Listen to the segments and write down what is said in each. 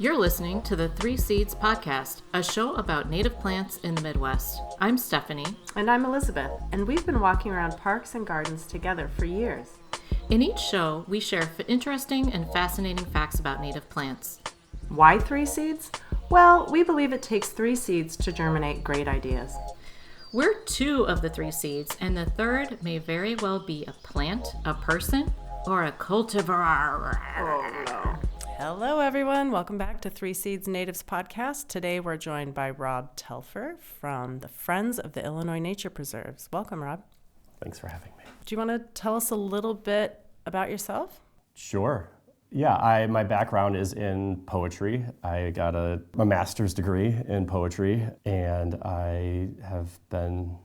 You're listening to the Three Seeds Podcast, a show about native plants in the Midwest. I'm Stephanie. And I'm Elizabeth, and we've been walking around parks and gardens together for years. In each show, we share interesting and fascinating facts about native plants. Why 3 seeds? Well, we believe it takes 3 seeds to germinate great ideas. We're 2 of the 3 seeds, and the third may very well be a plant, a person, or a cultivar. Oh, no. Hello, everyone. Welcome back to 3 Seeds Natives Podcast. Today, we're joined by Robb Telfer from the Friends of the Illinois Nature Preserves. Welcome, Robb. Thanks for having me. Do you want to tell us a little bit about yourself? Sure. Yeah, my background is in poetry. I got a master's degree in poetry, and I have been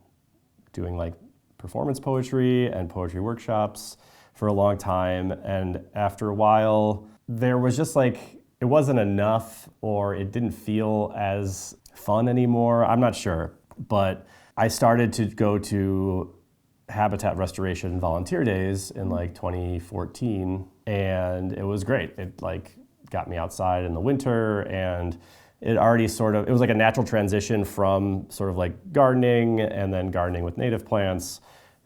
doing like performance poetry and poetry workshops for a long time. And after a while, there was just like, it wasn't enough, or it didn't feel as fun anymore. I'm not sure. But I started to go to habitat restoration volunteer days in like 2014, and it was great. It like got me outside in the winter, and it was like a natural transition from sort of like gardening and then gardening with native plants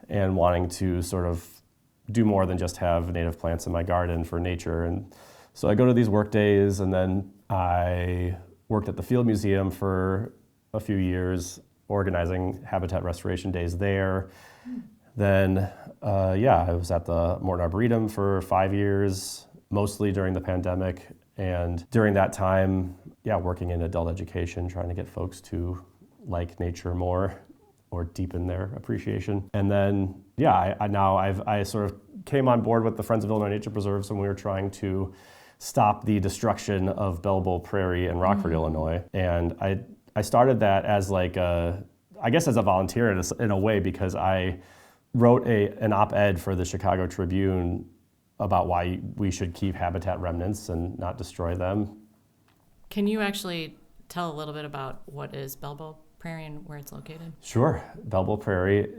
and wanting to sort of do more than just have native plants in my garden for nature. And so I go to these work days, and then I worked at the Field Museum for a few years organizing habitat restoration days there. Then, I was at the Morton Arboretum for 5 years, mostly during the pandemic. And during that time, working in adult education, trying to get folks to like nature more or deepen their appreciation. And then, I sort of came on board with the Friends of Illinois Nature Preserves when we were trying to stop the destruction of Belo, Prairie, and Rockford, Illinois. And I started that as like as a volunteer in a way, because I wrote an op-ed for the Chicago Tribune about why we should keep habitat remnants and not destroy them. Can you actually tell a little bit about what is Belo, Prairie, and where it's located? Sure. Belo, Prairie,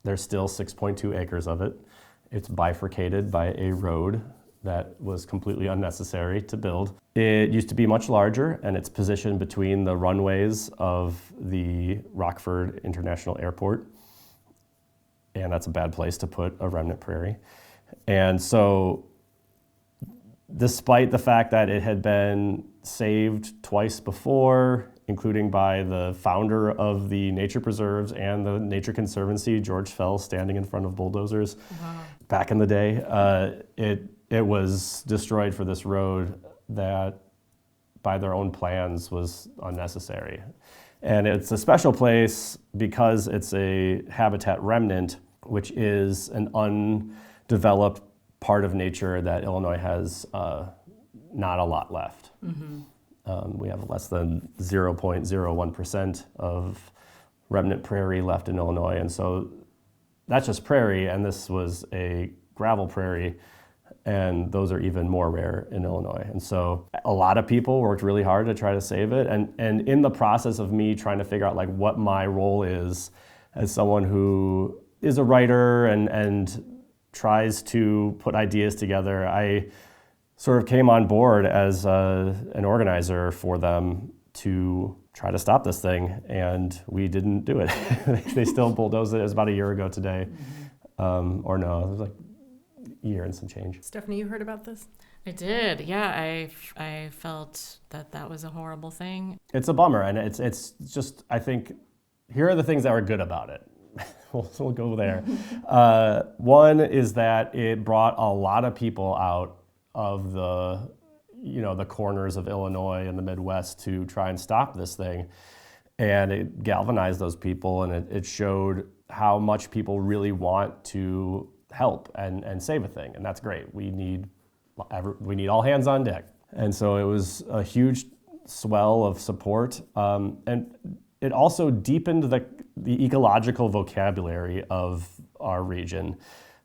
there's still 6.2 acres of it. It's bifurcated by a road that was completely unnecessary to build. It used to be much larger, and it's positioned between the runways of the Rockford International Airport. And that's a bad place to put a remnant prairie. And so, despite the fact that it had been saved twice before, including by the founder of the nature preserves and the Nature Conservancy, George Fell, standing in front of bulldozers back in the day, it was destroyed for this road that, by their own plans, was unnecessary. And it's a special place because it's a habitat remnant, which is an undeveloped part of nature that Illinois has not a lot left. Mm-hmm. We have less than 0.01% of remnant prairie left in Illinois. And so that's just prairie, and this was a gravel prairie, and those are even more rare in Illinois. And so a lot of people worked really hard to try to save it. And in the process of me trying to figure out like what my role is as someone who is a writer and tries to put ideas together, I sort of came on board as an organizer for them to try to stop this thing, and we didn't do it. They still bulldozed it. It was about a year ago today. Mm-hmm. Or no, it was like a year and some change. Stephanie, you heard about this? I did, yeah. I felt that was a horrible thing. It's a bummer, and it's just, I think, here are the things that were good about it. We'll go there. One is that it brought a lot of people out of the corners of Illinois and the Midwest to try and stop this thing. And it galvanized those people, and it showed how much people really want to help and save a thing. And that's great. We need all hands on deck. And so it was a huge swell of support. And it also deepened the ecological vocabulary of our region,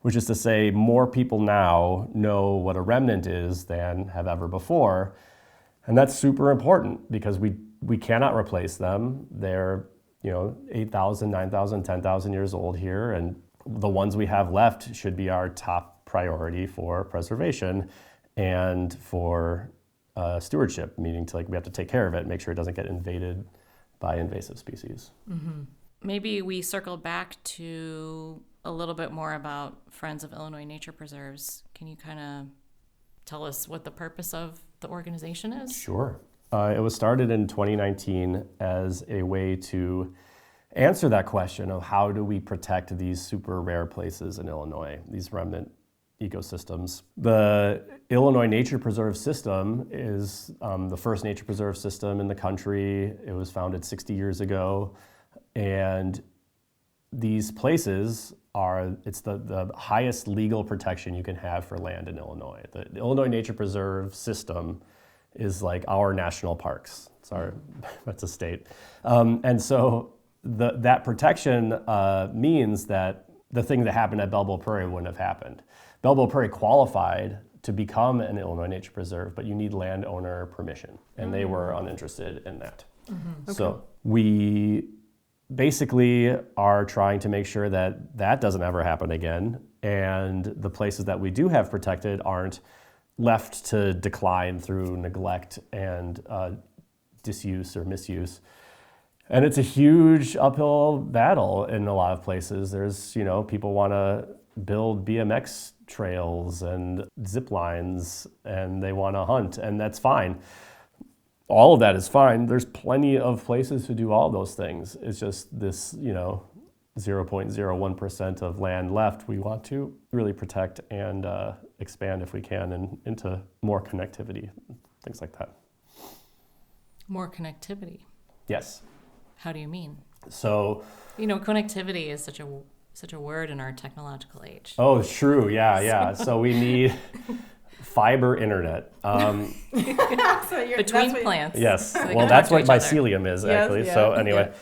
which is to say more people now know what a remnant is than have ever before. And that's super important because we cannot replace them. They're 8,000, 9,000, 10,000 years old here, and the ones we have left should be our top priority for preservation and for stewardship, meaning to we have to take care of it, make sure it doesn't get invaded by invasive species. Mm-hmm. Maybe we circle back to a little bit more about Friends of Illinois Nature Preserves. Can you kind of tell us what the purpose of the organization is? Sure. It was started in 2019 as a way to answer that question of how do we protect these super rare places in Illinois, these remnant ecosystems. The Illinois Nature Preserve System is the first nature preserve system in the country. It was founded 60 years ago. And these places it's the highest legal protection you can have for land in Illinois. The Illinois Nature Preserve System is like our national parks. That's a state. And so that protection means that the thing that happened at Belo Prairie wouldn't have happened. Belo Prairie qualified to become an Illinois Nature Preserve, but you need landowner permission, and they were uninterested in that. Mm-hmm. Okay. So we basically are trying to make sure that doesn't ever happen again, and the places that we do have protected aren't left to decline through neglect and disuse or misuse. And it's a huge uphill battle in a lot of places. There's, people want to build BMX trails and zip lines, and they want to hunt, and that's fine. All of that is fine. There's plenty of places to do all those things. It's just this, 0.01% of land left we want to really protect and expand if we can and into more connectivity, things like that. More connectivity? Yes. How do you mean? So, connectivity is such a word in our technological age. Oh, true. Yeah. So we need fiber internet. Between plants. Yes. So that's what mycelium is, actually. Yeah. So anyway.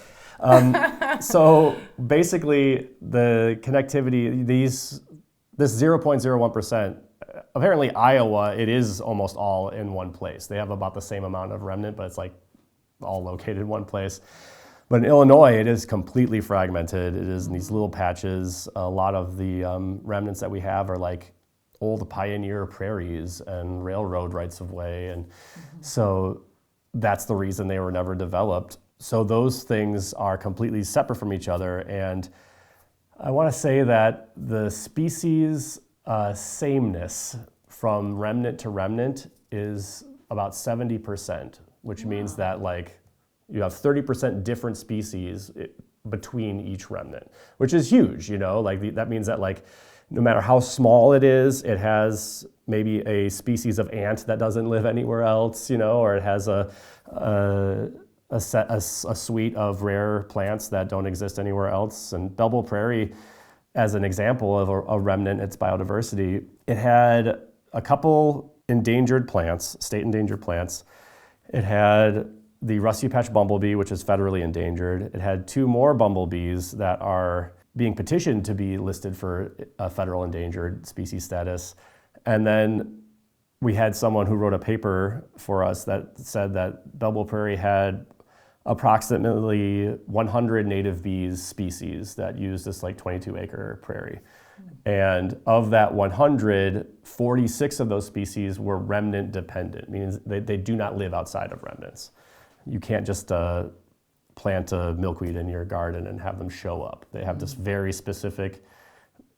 So basically the connectivity, this 0.01%, apparently Iowa, it is almost all in one place. They have about the same amount of remnant, but it's all located in one place. But in Illinois, it is completely fragmented. It is in these little patches. A lot of the remnants that we have are old pioneer prairies and railroad rights of way. And so that's the reason they were never developed. So those things are completely separate from each other. And I want to say that the species sameness from remnant to remnant is about 70%, which means that you have 30% different species between each remnant, which is huge, that means that no matter how small it is, it has maybe a species of ant that doesn't live anywhere else, or it has a suite of rare plants that don't exist anywhere else. And Belo Prairie, as an example of a remnant, its biodiversity, it had a couple endangered plants, state endangered plants. It had the rusty patch bumblebee, which is federally endangered. It had two more bumblebees that are being petitioned to be listed for a federal endangered species status. And then we had someone who wrote a paper for us that said that Belo Prairie had approximately 100 native bees species that use this 22-acre prairie. And of that 100, 46 of those species were remnant dependent, meaning they do not live outside of remnants. You can't just plant a milkweed in your garden and have them show up. They have this very specific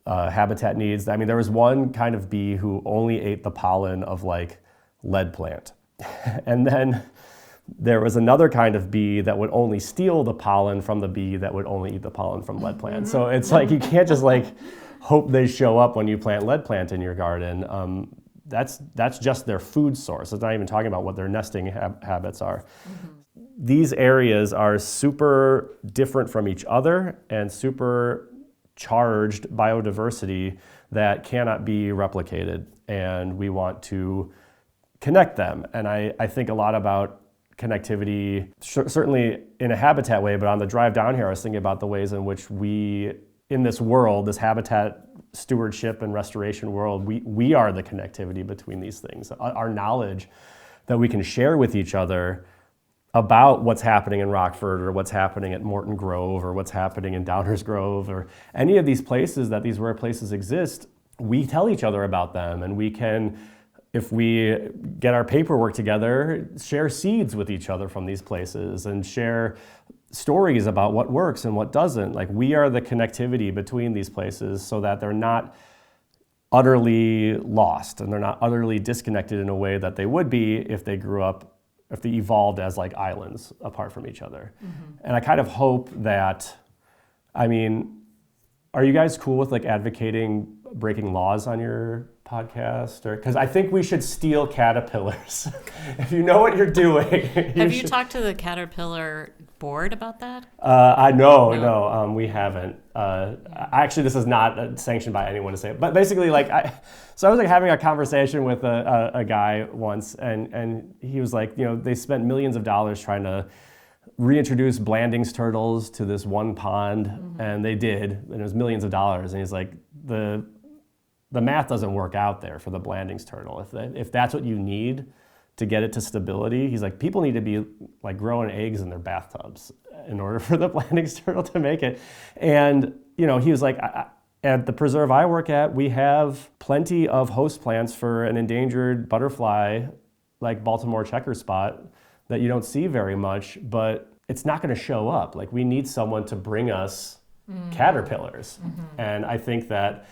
habitat needs. I mean, there was one kind of bee who only ate the pollen of lead plant. And then there was another kind of bee that would only steal the pollen from the bee that would only eat the pollen from lead plant. So it's you can't just hope they show up when you plant lead plant in your garden. That's just their food source. It's not even talking about what their nesting habits are. These areas are super different from each other and super charged biodiversity that cannot be replicated. And we want to connect them. And I think a lot about connectivity, certainly in a habitat way, but on the drive down here, I was thinking about the ways in which we, in this world, this habitat stewardship and restoration world, we are the connectivity between these things. Our knowledge that we can share with each other about what's happening in Rockford or what's happening at Morton Grove or what's happening in Downers Grove or any of these places that these rare places exist, we tell each other about them and we can if we get our paperwork together, share seeds with each other from these places and share stories about what works and what doesn't. Like, we are the connectivity between these places so that they're not utterly lost and they're not utterly disconnected in a way that they would be if they grew up, if they evolved as like islands apart from each other. And I kind of hope that, I mean, are you guys cool with like advocating breaking laws on your podcast? Or because I think we should steal caterpillars. If you know what you're doing. Have you talked to the caterpillar board about that? No, we haven't. Actually, this is not sanctioned by anyone to say it. But basically, like, I was like having a conversation with a guy once, and he was like, you know, they spent millions of dollars trying to reintroduce Blanding's turtles to this one pond, and they did, and it was millions of dollars. And he's like, the math doesn't work out there for the Blanding's turtle. If that's what you need to get it to stability, he's like, people need to be like growing eggs in their bathtubs in order for the Blanding's turtle to make it. And you know, he was like, at the preserve I work at, we have plenty of host plants for an endangered butterfly like Baltimore checker spot that you don't see very much, but it's not going to show up. Like, we need someone to bring us caterpillars. And I think that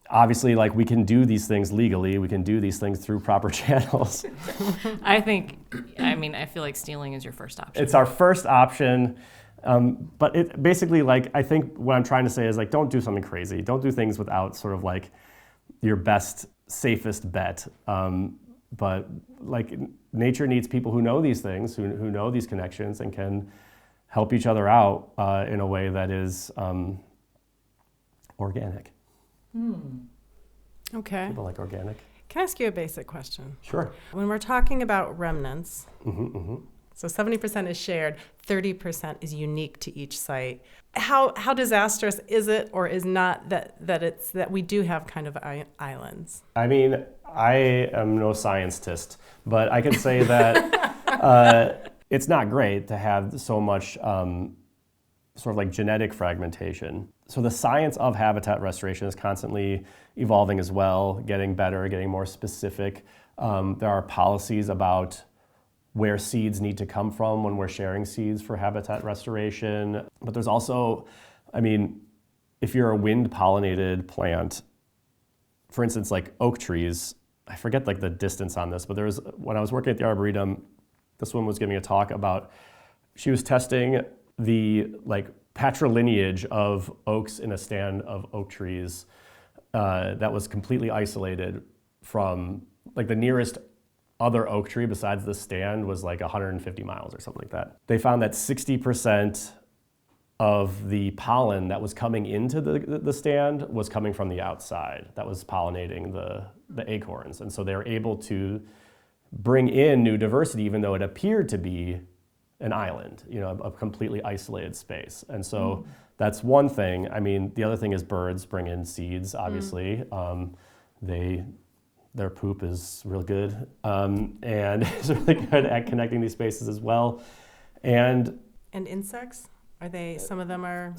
obviously, like, we can do these things legally, we can do these things through proper channels. I feel like stealing is your first option. It's our first option. But it basically, like, I think what I'm trying to say is, like, don't do something crazy. Don't do things without sort of like your best, safest bet. But like, nature needs people who know these things, who know these connections and can help each other out in a way that is organic. Okay. People like organic. Can I ask you a basic question? Sure. When we're talking about remnants, so 70% is shared, 30% is unique to each site. How disastrous is it or is not that we do have kind of islands? I mean, I am no scientist, but I can say that it's not great to have so much sort of like genetic fragmentation. So the science of habitat restoration is constantly evolving as well, getting better, getting more specific. There are policies about where seeds need to come from when we're sharing seeds for habitat restoration. But there's also, I mean, if you're a wind-pollinated plant, for instance, like oak trees, I forget like the distance on this, but when I was working at the Arboretum, this woman was giving a talk about, she was testing the like patrilineage of oaks in a stand of oak trees that was completely isolated from, like, the nearest other oak tree besides the stand was like 150 miles or something like that. They found that 60% of the pollen that was coming into the stand was coming from the outside, that was pollinating the acorns. And so they were able to bring in new diversity, even though it appeared to be an island, you know, a completely isolated space. And so that's one thing. I mean, the other thing is birds bring in seeds, obviously. Their poop is real good, and it's really good at connecting these spaces as well. And insects? Some of them are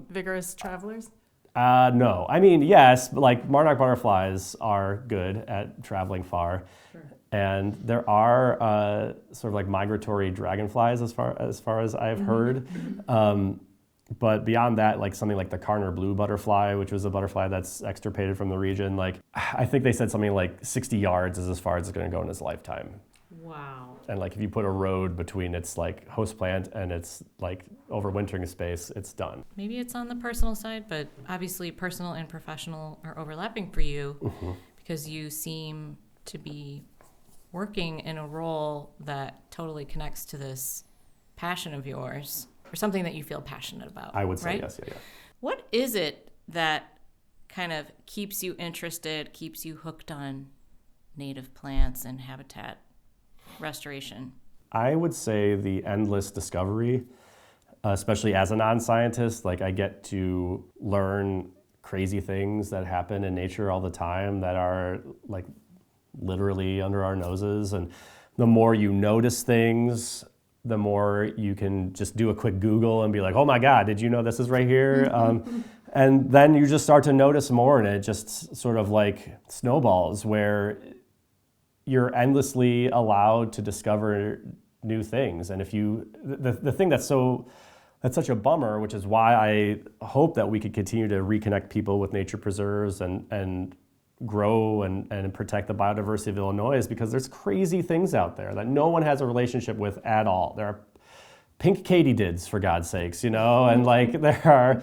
vigorous travelers? No. I mean, yes, but like monarch butterflies are good at traveling far. Sure. And there are sort of like migratory dragonflies as far as I've heard. But beyond that, like something like the Carner blue butterfly, which was a butterfly that's extirpated from the region, like I think they said something like 60 yards is as far as it's going to go in its lifetime. Wow. And like if you put a road between its like host plant and its like overwintering space, it's done. Maybe it's on the personal side, but obviously personal and professional are overlapping for you because you seem to be working in a role that totally connects to this passion of yours. Or something that you feel passionate about. I would say right? Yes, yeah. What is it that kind of keeps you interested, keeps you hooked on native plants and habitat restoration? I would say the endless discovery, especially as a non-scientist. Like, I get to learn crazy things that happen in nature all the time that are like literally under our noses. And the more you notice things, the more you can just do a quick Google and be like, oh my God, did you know this is right here? And then you just start to notice more, and it just sort of like snowballs, where you're endlessly allowed to discover new things. And if you, the thing that's such a bummer, which is why I hope that we could continue to reconnect people with nature preserves and grow and protect the biodiversity of Illinois, is because there's crazy things out there that no one has a relationship with at all. There are pink katydids, for God's sakes, and like there are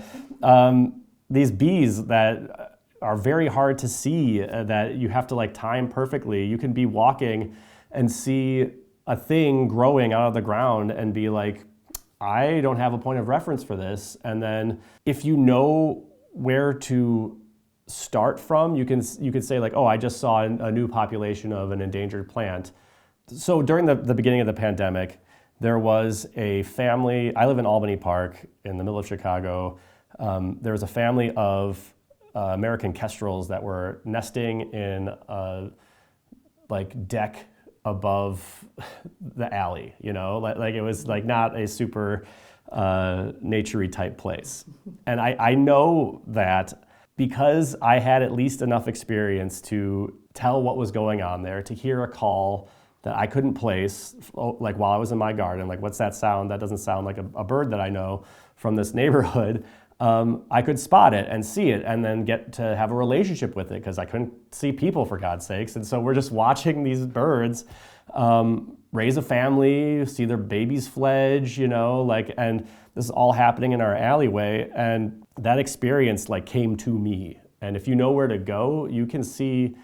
these bees that are very hard to see, that you have to like time perfectly. You can be walking and see a thing growing out of the ground and be like, I don't have a point of reference for this. And then if you know where to start from, you can say like, oh, I just saw a new population of an endangered plant. So during the beginning of the pandemic, there was a family, I live in Albany Park in the middle of Chicago. There was a family of American kestrels that were nesting in a like deck above the alley, like it was like not a super nature-y type place. And I know that because I had at least enough experience to tell what was going on there, to hear a call that I couldn't place, like while I was in my garden, like what's that sound? That doesn't sound like a bird that I know from this neighborhood. I could spot it and see it and then get to have a relationship with it because I couldn't see people, for God's sakes. And so we're just watching these birds raise a family, see their babies fledge, and this is all happening in our alleyway. And that experience like came to me. And if you know where to go, you can see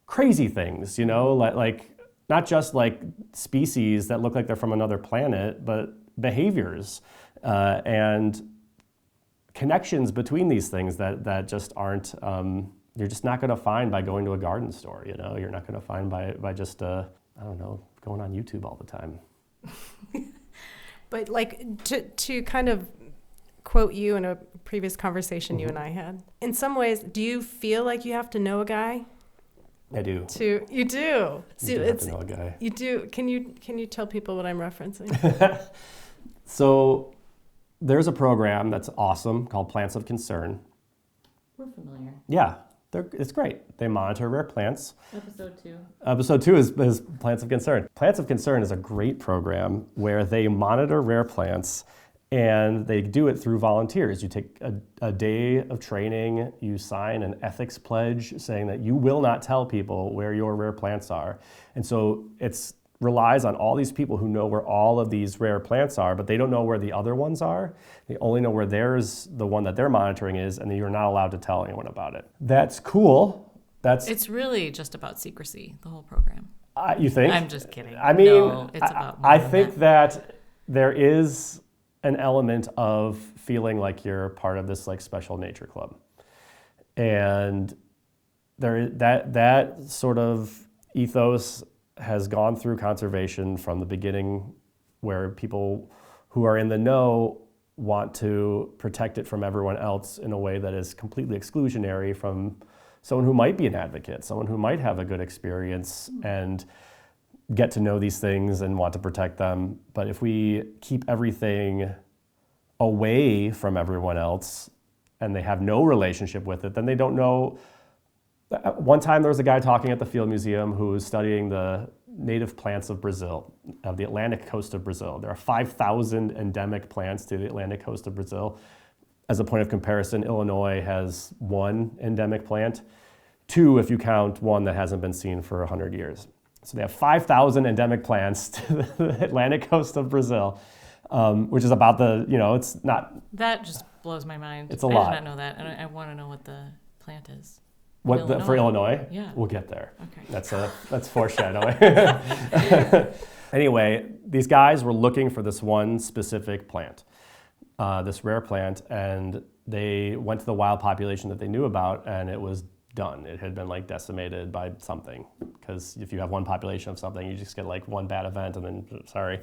crazy things, like not just like species that look like they're from another planet, but behaviors and connections between these things that just aren't, you're just not going to find by going to a garden store, you're not going to find by just, I don't know, going on YouTube all the time. But like to kind of quote you in a previous conversation you and I had, in some ways, do you feel like you have to know a guy? I do. You do. So have to know a guy. You do. Can you tell people what I'm referencing? So there's a program that's awesome called Plants of Concern. We're familiar. Yeah, it's great. They monitor rare plants. Episode 2. Episode 2 is Plants of Concern. Plants of Concern is a great program where they monitor rare plants, and they do it through volunteers. You take a day of training, you sign an ethics pledge saying that you will not tell people where your rare plants are. And so it relies on all these people who know where all of these rare plants are, but they don't know where the other ones are. They only know where the one that they're monitoring is, and you're not allowed to tell anyone about it. That's cool. It's really just about secrecy, the whole program. You think? I'm just kidding. I mean, no, it's about more I than think that there is an element of feeling like you're part of this like special nature club. And that sort of ethos has gone through conservation from the beginning, where people who are in the know want to protect it from everyone else in a way that is completely exclusionary from someone who might be an advocate, someone who might have a good experience and get to know these things and want to protect them. But if we keep everything away from everyone else and they have no relationship with it, then they don't know. One time there was a guy talking at the Field Museum who was studying the native plants of Brazil, of the Atlantic coast of Brazil. There are 5,000 endemic plants to the Atlantic coast of Brazil. As a point of comparison, Illinois has 1 endemic plant, 2 if you count one that hasn't been seen for 100 years. So they have 5,000 endemic plants to the Atlantic coast of Brazil, which is about it's not... That just blows my mind. It's a lot. I did not know that, and I want to know what the plant is. For Illinois? Yeah. We'll get there. Okay. That's foreshadowing. Anyway, these guys were looking for this one specific plant, this rare plant, and they went to the wild population that they knew about, and it was done. It had been like decimated by something, because if you have one population of something, you just get like one bad event, and then sorry.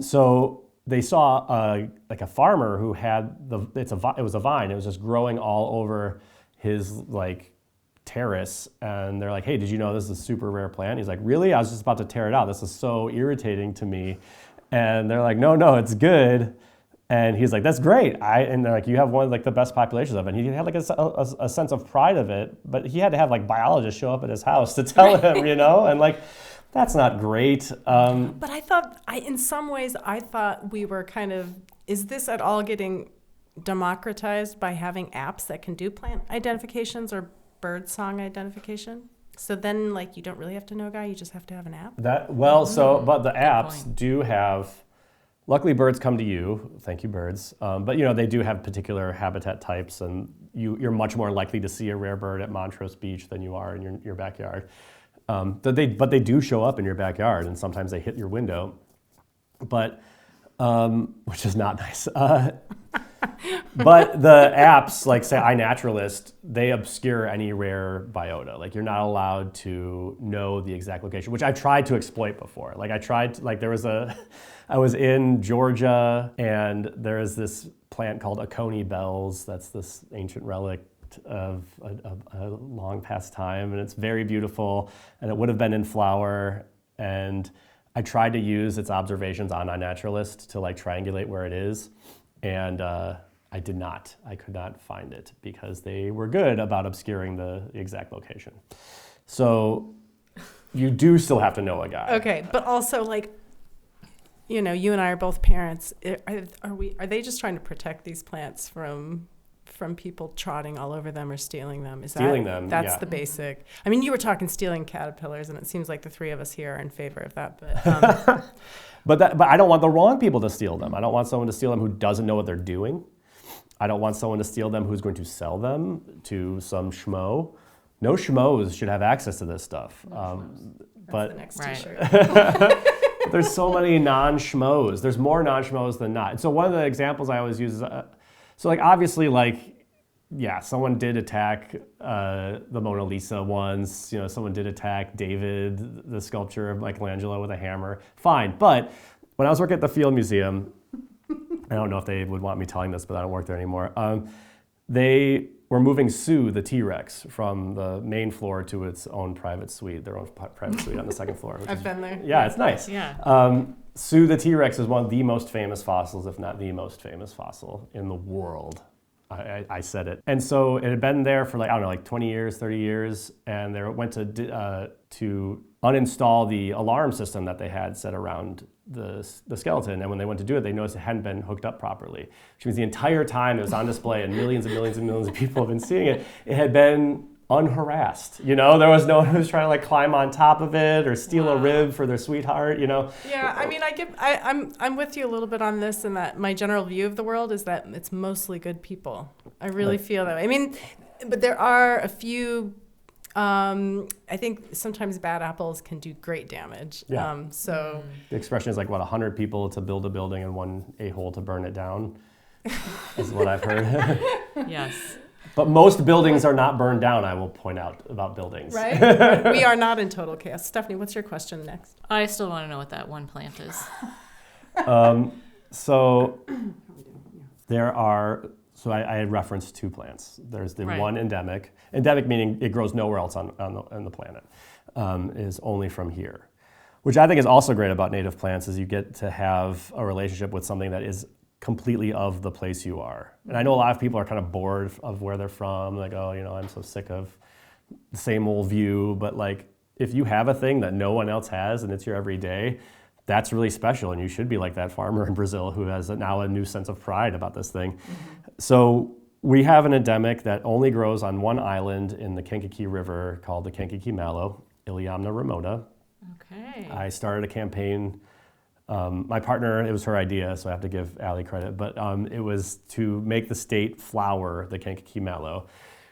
So they saw a farmer who had it was a vine. It was just growing all over his like terrace, and they're like, hey, did you know this is a super rare plant? He's like, really? I was just about to tear it out. This is so irritating to me. And they're like, no, it's good. And he's like, that's great. And they're like, you have one of like the best populations of it. And he had like a sense of pride of it, but he had to have like biologists show up at his house to tell him, and like, that's not great. But I thought, in some ways, I thought we were kind of, is this at all getting democratized by having apps that can do plant identifications or bird song identification? So then, like, you don't really have to know a guy, you just have to have an app? But the apps do have, luckily birds come to you, thank you birds, but they do have particular habitat types, and you're much more likely to see a rare bird at Montrose Beach than you are in your backyard. But they do show up in your backyard, and sometimes they hit your window, but which is not nice. But the apps, like say iNaturalist, they obscure any rare biota. Like you're not allowed to know the exact location, which I tried to exploit before. Like I was in Georgia, and there is this plant called Oconee bells. That's this ancient relic of a long past time, and it's very beautiful, and it would have been in flower, and I tried to use its observations on iNaturalist to like triangulate where it is, and I did not. I could not find it because they were good about obscuring the exact location. So you do still have to know a guy. Okay, but also like, you and I are both parents. Are they just trying to protect these plants from people trotting all over them or stealing them? That's the basic. I mean, you were talking stealing caterpillars, and it seems like the three of us here are in favor of that. But but I don't want the wrong people to steal them. I don't want someone to steal them who doesn't know what they're doing. I don't want someone to steal them who's going to sell them to some schmo. No schmoes should have access to this stuff. That's the next t-shirt. There's so many non-schmoes. There's more non-schmoes than not. And so one of the examples I always use is, so like obviously like, yeah, someone did attack the Mona Lisa once. Someone did attack David, the sculpture of Michelangelo, with a hammer. Fine, but when I was working at the Field Museum, I don't know if they would want me telling this, but I don't work there anymore. They were moving SuetheTRex from the main floor to its own private suite, their own private suite on the second floor. I've been there. Yeah, it's nice. Yeah. SuetheTRex is one of the most famous fossils, if not the most famous fossil in the world. I said it. And so it had been there for 20 years, 30 years, and they went to uninstall the alarm system that they had set around the skeleton. And when they went to do it, they noticed it hadn't been hooked up properly, which means the entire time it was on display and millions and millions and millions of people have been seeing it, it had been unharassed. There was no one who was trying to climb on top of it or steal a rib for their sweetheart. Yeah, I mean, I'm with you a little bit on this, and that my general view of the world is that it's mostly good people. I really feel that way. I mean, but there are a few. I think sometimes bad apples can do great damage. Yeah. So the expression is 100 people to build a building and one a-hole to burn it down. Is what I've heard. Yes. But most buildings are not burned down, I will point out about buildings. Right? We are not in total chaos. Stephanie, what's your question next? I still want to know what that one plant is. So I had referenced two plants. There's the one endemic. Endemic meaning it grows nowhere else on the planet. Is only from here. Which I think is also great about native plants is you get to have a relationship with something that is completely of the place you are. And I know a lot of people are kind of bored of where they're from, like, I'm so sick of the same old view. But if you have a thing that no one else has and it's your everyday, that's really special. And you should be like that farmer in Brazil who has now a new sense of pride about this thing. Mm-hmm. So we have an endemic that only grows on one island in the Kankakee River called the Kankakee Mallow, Iliamna remota. Okay. I started a campaign. My partner, it was her idea, so I have to give Allie credit, but it was to make the state flower the Kankakee Mallow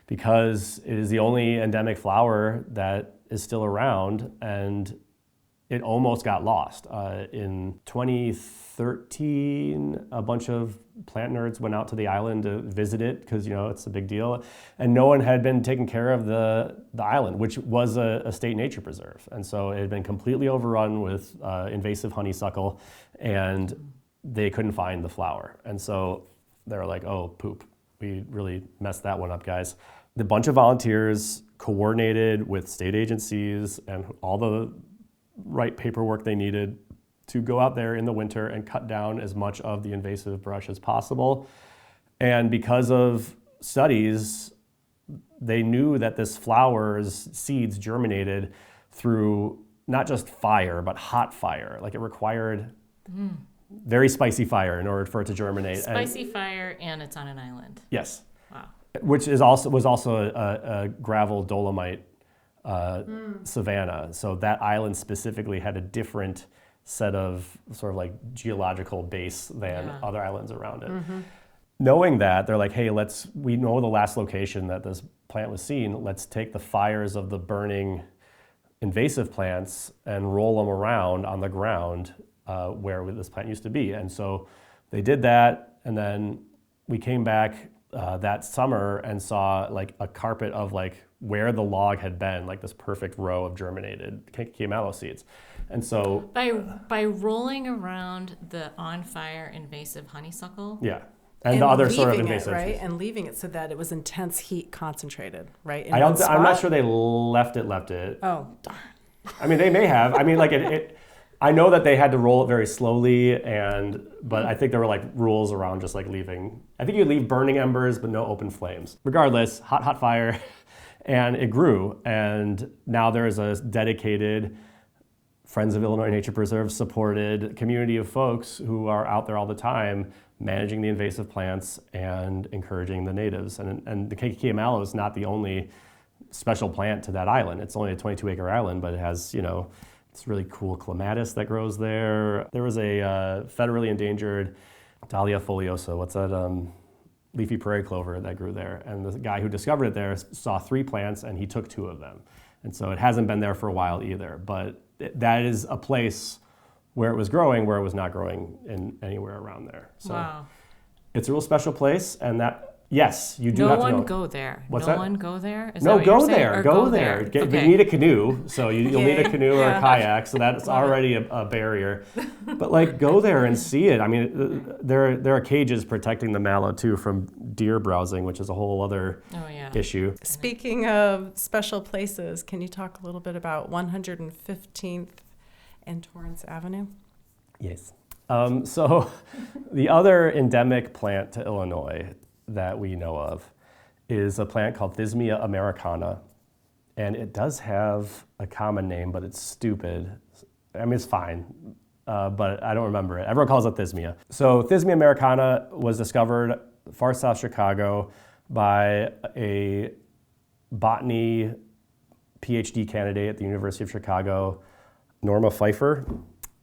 because it is the only endemic flower that is still around, and it almost got lost. In 2013, a bunch of plant nerds went out to the island to visit it because it's a big deal, and no one had been taking care of the island, which was a state nature preserve, and so it had been completely overrun with invasive honeysuckle, and they couldn't find the flower, and so they were like, "Oh, poop! We really messed that one up, guys." The bunch of volunteers coordinated with state agencies and all the right paperwork they needed to go out there in the winter and cut down as much of the invasive brush as possible. And because of studies, they knew that this flower's seeds germinated through not just fire, but hot fire. Like it required very spicy fire in order for it to germinate. Spicy fire, and it's on an island. Yes. Wow. Which was also a gravel dolomite savanna. So that island specifically had a different set of sort of like geological base than other islands around it. Knowing that, they're like, hey, we know the last location that this plant was seen. Let's take the fires of the burning invasive plants and roll them around on the ground where this plant used to be. And so they did that, and then we came back that summer and saw like a carpet of like where the log had been, like this perfect row of germinated keiki mallow seeds. And so by rolling around the on fire invasive honeysuckle. Yeah. And the other sort of invasive. Right? And leaving it so that it was intense heat concentrated, right? I'm not sure they left it. Oh, darn. I mean, they may have. I mean, like I know that they had to roll it very slowly, but I think there were like rules around just like leaving. I think you leave burning embers, but no open flames. Regardless, hot fire, and it grew. And now there is a dedicated Friends of Illinois Nature Preserve supported community of folks who are out there all the time managing the invasive plants and encouraging the natives. And the keiki mallow is not the only special plant to that island. It's only a 22-acre island, but it has, it's really cool clematis that grows there. There was a federally endangered Dahlia foliosa, what's that, leafy prairie clover that grew there. And the guy who discovered it there saw 3 plants and he took 2 of them. And so it hasn't been there for a while either, but that is a place where it was growing, where it was not growing in anywhere around there. So wow. It's a real special place, and that, yes, you do no have to know. No one go there. What's no that? one go there? Is no, that what go you're saying? there. Or Go there. Okay. You need a canoe, so you'll need a canoe or a kayak, so that's Love already a barrier. But like, go there and see it. I mean, there are cages protecting the mallow too from deer browsing, which is a whole other issue. Speaking of special places, can you talk a little bit about 115th and Torrence Avenue? Yes. So the other endemic plant to Illinois that we know of is a plant called Thismia Americana. And it does have a common name, but it's stupid. I mean, it's fine, but I don't remember it. Everyone calls it Thismia. So Thismia Americana was discovered far south Chicago by a botany PhD candidate at the University of Chicago, Norma Pfeiffer.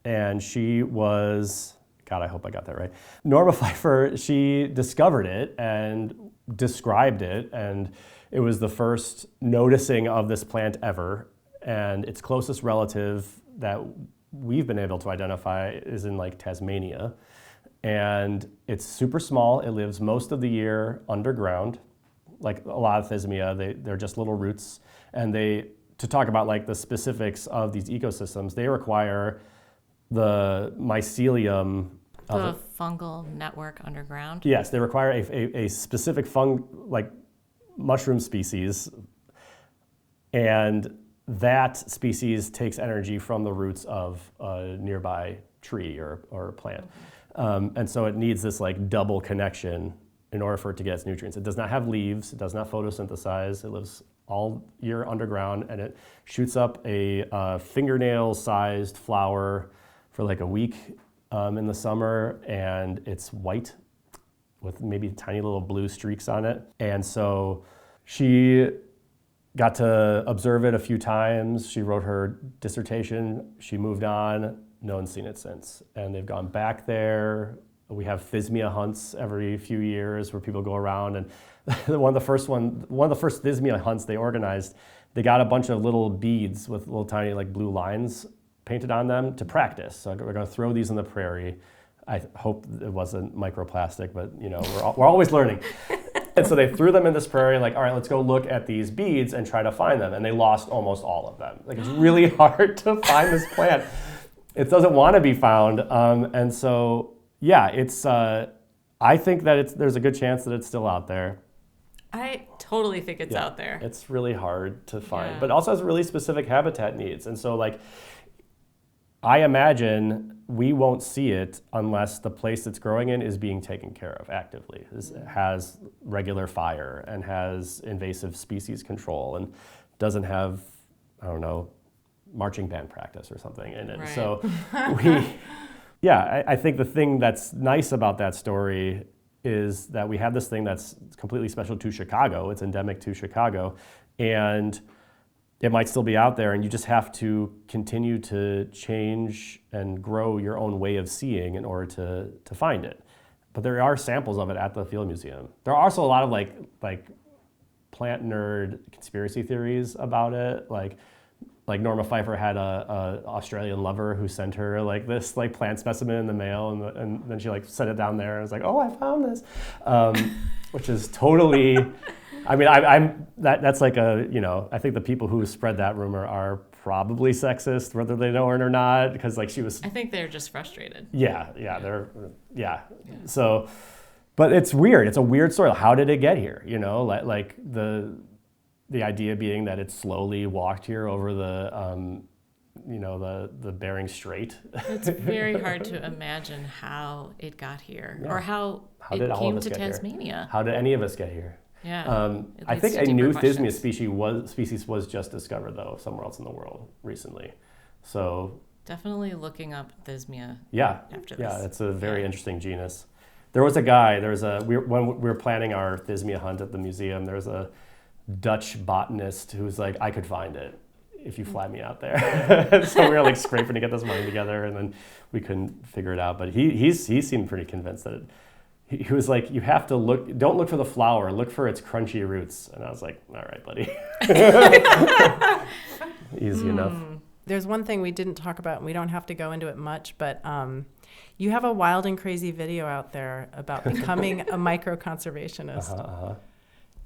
And she was, God, I hope I got that right. Norma Pfeiffer, she discovered it and described it, and it was the first noticing of this plant ever. And its closest relative that we've been able to identify is in like Tasmania. And it's super small. It lives most of the year underground. Like a lot of Thismia, they're just little roots. And to talk about like the specifics of these ecosystems, they require the mycelium. The fungal network underground? Yes, they require a specific mushroom species, and that species takes energy from the roots of a nearby tree or plant. And so it needs this like double connection in order for it to get its nutrients. It does not have leaves, it does not photosynthesize, it lives all year underground, and it shoots up a fingernail-sized flower for like a week in the summer, and it's white with maybe tiny little blue streaks on it. And so she got to observe it a few times. She wrote her dissertation, she moved on, no one's seen it since. And they've gone back there. We have Thismia hunts every few years where people go around, and one of the first Thismia hunts they organized, they got a bunch of little beads with little tiny like blue lines painted on them to practice. So we're going to throw these in the prairie. I hope it wasn't microplastic, but we're always learning. And so they threw them in this prairie, like, all right, let's go look at these beads and try to find them. And they lost almost all of them. Like, it's really hard to find this plant. It doesn't want to be found. And so, yeah, it's. I think that there's a good chance that it's still out there. I totally think it's out there. It's really hard to find, Yeah. but it also has really specific habitat needs. And so, like, I imagine we won't see it unless the place it's growing in is being taken care of actively, has regular fire and has invasive species control and doesn't have, I don't know, marching band practice or something in it. Right. So I think the thing that's nice about that story is that we have this thing that's completely special to Chicago. It's endemic to Chicago. And it might still be out there, and you just have to continue to change and grow your own way of seeing in order to find it. But there are samples of it at the Field Museum. There are also a lot of like plant nerd conspiracy theories about it. Like Norma Pfeiffer had a Australian lover who sent her like this like plant specimen in the mail, and then she like set it down there and was like, oh, I found this, which is totally. I mean, that's like I think the people who spread that rumor are probably sexist, whether they know it or not, because like she was. I think they're just frustrated. Yeah. So, but it's weird. It's a weird story. How did it get here? Like the idea being that it slowly walked here over the Bering Strait. It's very hard to imagine how it got here, or how did it all came of us to get here? Tasmania. How did any of us get here? Yeah. I It think leads a to new deeper Thismia questions. species was just discovered though somewhere else in the world recently. So Definitely looking up Thismia. yeah, After this. yeah, it's a very interesting genus. There was a guy. When we were planning our Thismia hunt at the museum, there was a Dutch botanist who was like, I could find it if you fly me out there. So we were like scraping to get this money together, and then we couldn't figure it out. But he seemed pretty convinced that he was like, you have to don't look for the flower, look for its crunchy roots. And I was like, all right, buddy. Easy enough. There's one thing we didn't talk about, and we don't have to go into it much, but you have a wild and crazy video out there about becoming a microconservationist.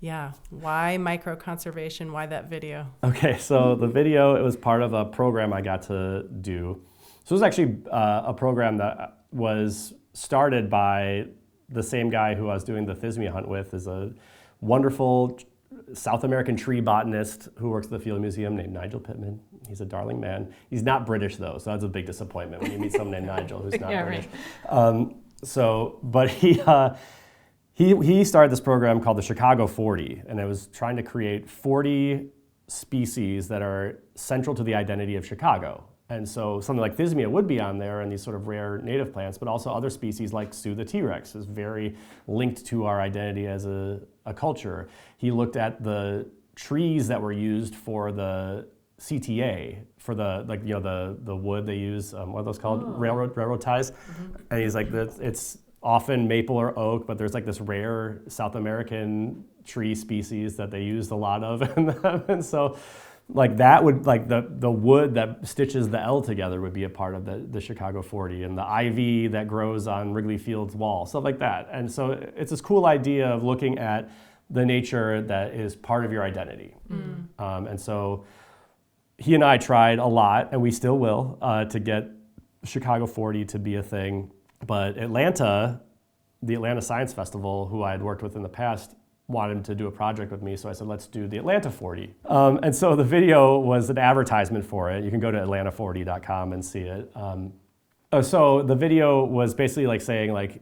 Yeah. Why microconservation? Why that video? Okay, so the video, it was part of a program I got to do. So it was actually a program that was started by the same guy who I was doing the Thismia hunt with, is a wonderful South American tree botanist who works at the Field Museum named Nigel Pittman. He's a darling man. He's not British though, so that's a big disappointment when you meet someone named Nigel who's not British. Right. But he started this program called the Chicago 40, and it was trying to create 40 species that are central to the identity of Chicago. And so something like Thismia would be on there, and these sort of rare native plants, but also other species like SuetheTRex is very linked to our identity as a culture. He looked at the trees that were used for the CTA, for the wood they use, what are those called? Railroad ties. Mm-hmm. And he's like, it's often maple or oak, but there's like this rare South American tree species that they used a lot of in them. And so like that would, like the wood that stitches the L together would be a part of the Chicago 40, and the ivy that grows on Wrigley Field's wall, stuff like that. And so it's this cool idea of looking at the nature that is part of your identity. Mm. And so he and I tried a lot, and we still will, to get Chicago 40 to be a thing. But the Atlanta Science Festival, who I had worked with in the past, wanted him to do a project with me, so I said, let's do the Atlanta 40. And so the video was an advertisement for it. You can go to atlanta40.com and see it. So the video was basically like saying, like,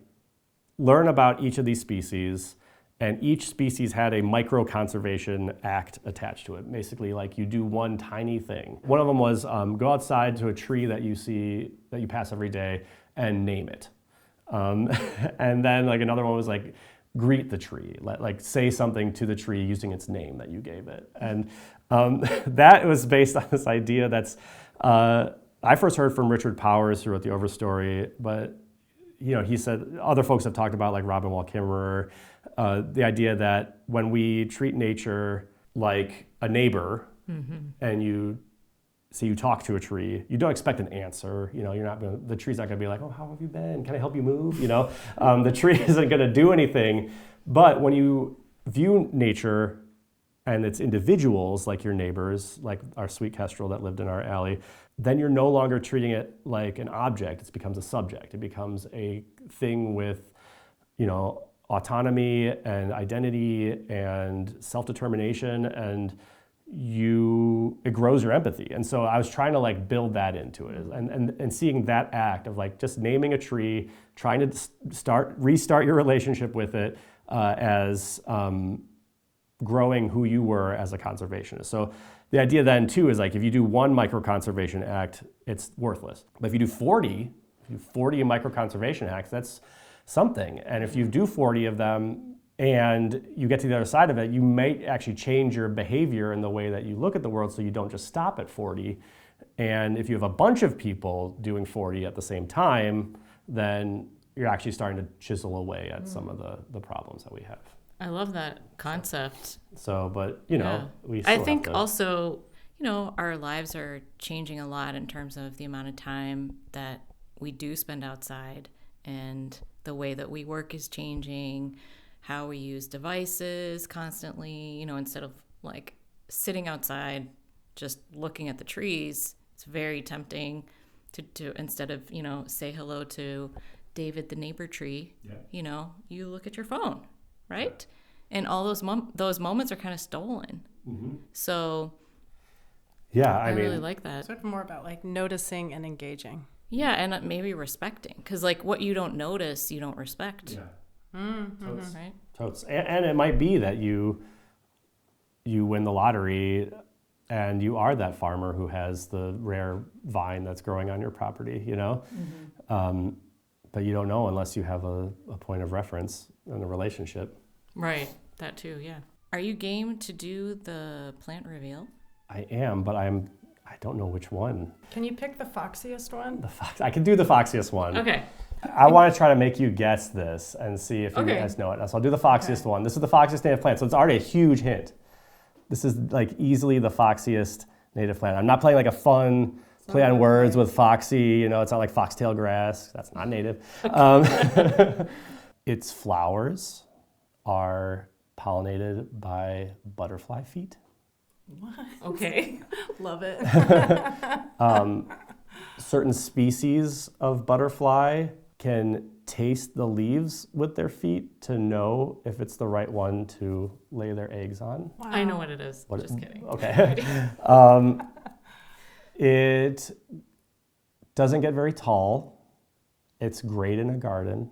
learn about each of these species, and each species had a microconservation act attached to it. Basically, like, you do one tiny thing. One of them was go outside to a tree that you pass every day and name it. And then like another one was like, greet the tree, like say something to the tree using its name that you gave it. And that was based on this idea that's, I first heard from Richard Powers, who wrote the Overstory, but he said, other folks have talked about, like Robin Wall Kimmerer, the idea that when we treat nature like a neighbor, mm-hmm. and you talk to a tree, you don't expect an answer. The tree's not gonna be like, oh, how have you been? Can I help you move? The tree isn't gonna do anything. But when you view nature and its individuals, like your neighbors, like our sweet kestrel that lived in our alley, then you're no longer treating it like an object. It becomes a subject. It becomes a thing with, autonomy and identity and self-determination, and it grows your empathy. And so I was trying to like build that into it, and seeing that act of like just naming a tree, trying to restart your relationship with it as growing who you were as a conservationist. So the idea then too is like if you do one microconservation act, it's worthless. But if you do 40 microconservation acts, that's something. And if you do 40 of them and you get to the other side of it, you might actually change your behavior in the way that you look at the world, so you don't just stop at 40. And if you have a bunch of people doing 40 at the same time, then you're actually starting to chisel away at some of the problems that we have. I love that concept. So, but we still I think have to, also, our lives are changing a lot in terms of the amount of time that we do spend outside, and the way that we work is changing, how we use devices constantly, instead of like sitting outside just looking at the trees. It's very tempting to instead of, say hello to David the neighbor tree, you look at your phone, right? And all those moments are kind of stolen. Mm-hmm. So yeah, I really like that. Sort of more about like noticing and engaging. Yeah, and maybe respecting, because like what you don't notice, you don't respect. Yeah. Mm-hmm. Right? Totes. And it might be that you win the lottery and you are that farmer who has the rare vine that's growing on your property, Mm-hmm. But you don't know unless you have a point of reference in a relationship. Right, that too, yeah. Are you game to do the plant reveal? I am, but I don't know which one. Can you pick the foxiest one? I can do the foxiest one. Okay. I want to try to make you guess this and see if you Okay. guys know it. So I'll do the foxiest one. This is the foxiest native plant, so it's already a huge hint. This is like easily the foxiest native plant. I'm not playing like a fun play on words with foxy, it's not like foxtail grass. That's not native. Its flowers are pollinated by butterfly feet. What? Okay. Love it. Certain species of butterfly can taste the leaves with their feet to know if it's the right one to lay their eggs on. Wow. I know what it is. Just kidding. Okay. It doesn't get very tall. It's great in a garden.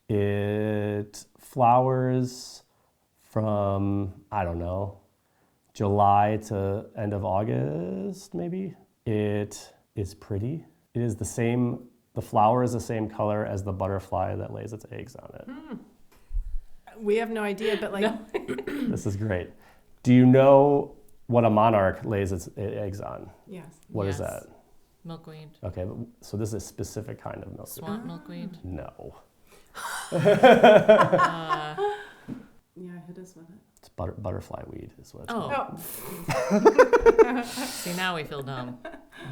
It flowers from, I don't know, July to end of August, maybe. It is pretty. It is the flower is the same color as the butterfly that lays its eggs on it. We have no idea, but like, This is great. Do you know what a monarch lays its eggs on? yes. What is Yes. that? Milkweed. Okay, so this is a specific kind of milkweed. Swamp milkweed. No, Yeah, hit us with it. it's butterflyweed is what it's Oh. called. Oh. See, now we feel dumb.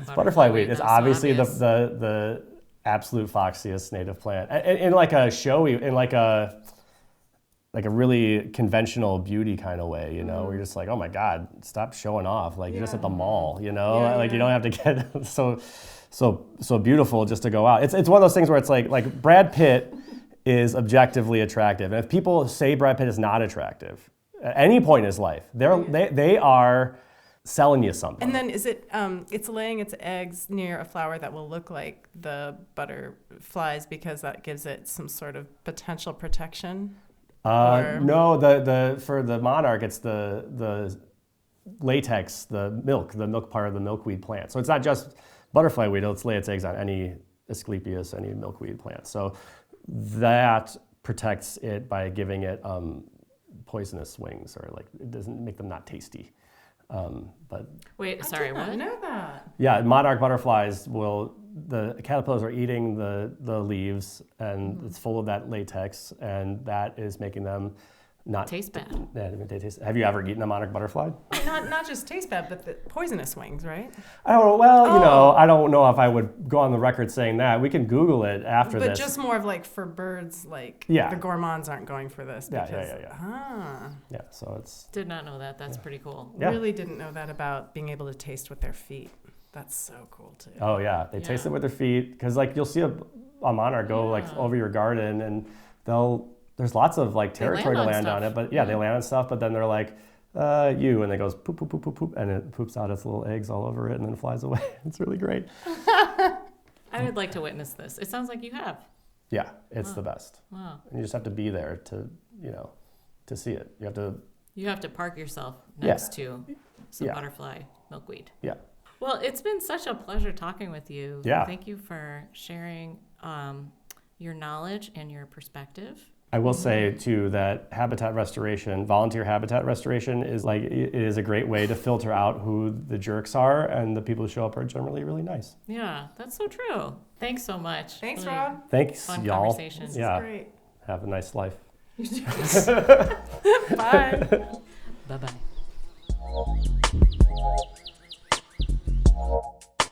It's butterflyweed. It's that's so obviously obvious. the absolute foxiest native plant. In like a showy, in like a really conventional beauty kind of way, We're just like, oh my God, stop showing off. Like you're just at the mall, Yeah, like yeah. you don't have to get so beautiful just to go out. It's one of those things where it's like Brad Pitt is objectively attractive. And if people say Brad Pitt is not attractive at any point in his life, they are selling you something. And then is it, it's laying its eggs near a flower that will look like the butterflies because that gives it some sort of potential protection? Or- No, for the monarch, it's the latex, the milk part of the milkweed plant. So it's not just butterflyweed, it'll lay its eggs on any Asclepias, any milkweed plant. So that protects it by giving it poisonous wings, or like it doesn't make them not tasty. But Wait, sorry, I what? didn't know that. yeah, monarch butterflies the caterpillars are eating the leaves, and it's full of that latex, and that is making them not Taste bad. Yeah, they taste. Have you ever eaten a monarch butterfly? Not just taste bad, but the poisonous wings, right? I don't know. Well, I don't know if I would go on the record saying that. We can Google it after But this. just more of like for birds, like Yeah. the gourmands aren't going for this. Yeah, Because, yeah. Yeah, so it's Did not know that. That's pretty cool. Yeah. Really didn't know that about being able to taste with their feet. That's so cool too. oh yeah, they taste Yeah. it with their feet, because like you'll see a monarch go like Yeah. over your garden, and there's lots of like They land territory to on land on stuff. it, but they Yeah. land on stuff, but then they're like you, and it goes poop, poop, poop, poop, poop, and it poops out its little eggs all over it and then flies away. It's really great. I would like to witness this. It sounds like you have. Yeah, it's the best. Wow. And you just have to be there to, to see it. You have to park yourself next to some Yeah. butterfly milkweed. Yeah. Well, it's been such a pleasure talking with you. Yeah. Thank you for sharing your knowledge and your perspective. I will say too that habitat restoration, volunteer habitat restoration it is a great way to filter out who the jerks are, and the people who show up are generally really nice. Yeah, that's so true. Thanks so much. Thanks, Really Rob. Thanks, Fun y'all. conversation. This is Yeah. Great. Have a nice life. Bye. Bye-bye.